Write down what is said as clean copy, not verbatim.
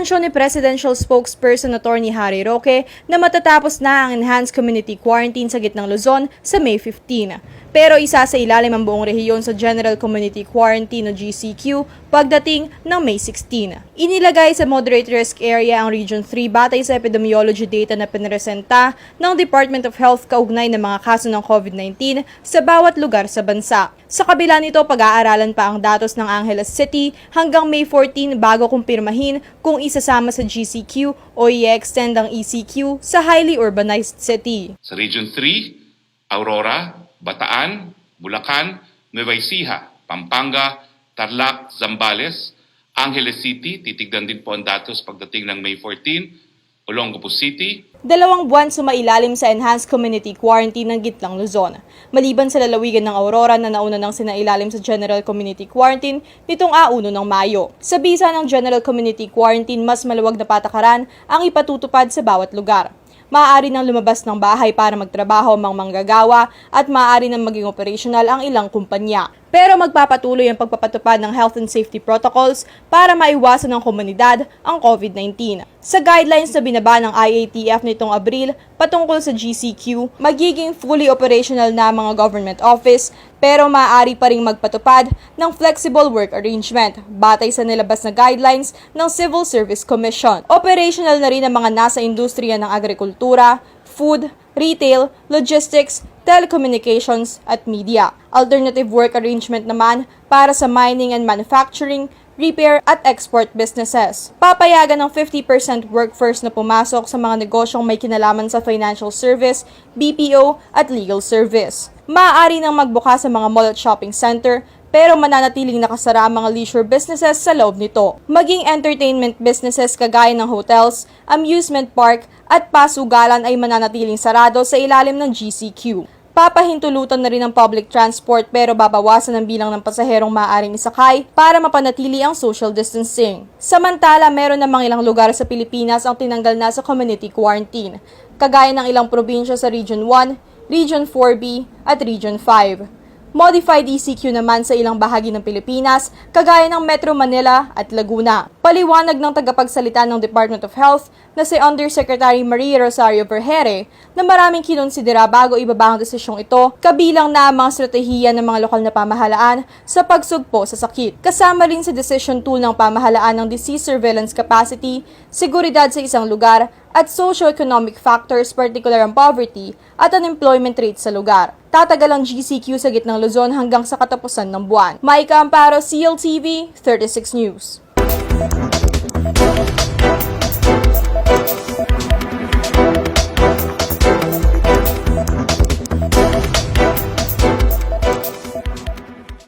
Inanunsyo ni Presidential Spokesperson Attorney Harry Roque na matatapos na ang Enhanced Community Quarantine sa gitnang Luzon sa May 15. Pero isa sa ilalim ang buong rehiyon sa General Community Quarantine o GCQ pagdating ng May 16. Inilagay sa Moderate Risk Area ang Region 3 batay sa epidemiology data na pinresenta ng Department of Health kaugnay ng mga kaso ng COVID-19 sa bawat lugar sa bansa. Sa kabila nito, pag-aaralan pa ang datos ng Angeles City hanggang May 14 bago kumpirmahin kung isasama sa GCQ o i-extend ang ECQ sa highly urbanized city. Sa Region 3, Aurora, Bataan, Bulacan, Nueva Ecija, Pampanga, Tarlac, Zambales, Angeles City, titignan din po ang datos pagdating ng May 14, Olongapo City. 2 buwan sumailalim sa Enhanced Community Quarantine ng Gitlang Luzon. Maliban sa lalawigan ng Aurora na nauna nang sinailalim sa General Community Quarantine nitong 1 ng Mayo. Sa bisa ng General Community Quarantine, mas maluwag na patakaran ang ipatutupad sa bawat lugar. Maaari nang lumabas ng bahay para magtrabaho ang mga manggagawa at maaari nang maging operational ang ilang kumpanya. Pero magpapatuloy ang pagpapatupad ng health and safety protocols para maiwasan ng komunidad ang COVID-19. Sa guidelines na binaba ng IATF nitong Abril patungkol sa GCQ, magiging fully operational na ang mga government office pero maaari pa ring magpatupad ng flexible work arrangement batay sa nilabas na guidelines ng Civil Service Commission. Operational na rin ang mga nasa industriya ng agrikultura, food, retail, logistics, telecommunications at media. Alternative work arrangement naman para sa mining and manufacturing, repair at export businesses. Papayagan ng 50% workforce na pumasok sa mga negosyong may kinalaman sa financial service, BPO at legal service. Maaari nang magbukas sa mga mall at shopping center pero mananatiling nakasara ang mga leisure businesses sa loob nito. Maging entertainment businesses kagaya ng hotels, amusement park at pasugalan ay mananatiling sarado sa ilalim ng GCQ. Papahintulutan na rin ang public transport pero babawasan ang bilang ng pasaherong maaaring isakay para mapanatili ang social distancing. Samantala, meron namang ilang lugar sa Pilipinas ang tinanggal na sa community quarantine, kagaya ng ilang probinsya sa Region 1, Region 4B at Region 5. Modified ECQ naman sa ilang bahagi ng Pilipinas, kagaya ng Metro Manila at Laguna. Paliwanag ng tagapagsalita ng Department of Health na si Undersecretary Maria Rosario Vergere na maraming kinonsidera bago ibaba ang desisyong ito, kabilang na ang mga estratehiya ng mga lokal na pamahalaan sa pagsugpo sa sakit. Kasama rin sa decision tool ng pamahalaan ng disease surveillance capacity, seguridad sa isang lugar, at socio-economic factors, particular ang poverty at unemployment rate sa lugar. Tatagal ang GCQ sa gitnang Luzon hanggang sa katapusan ng buwan. Maika Amparo, CLTV, 36 News.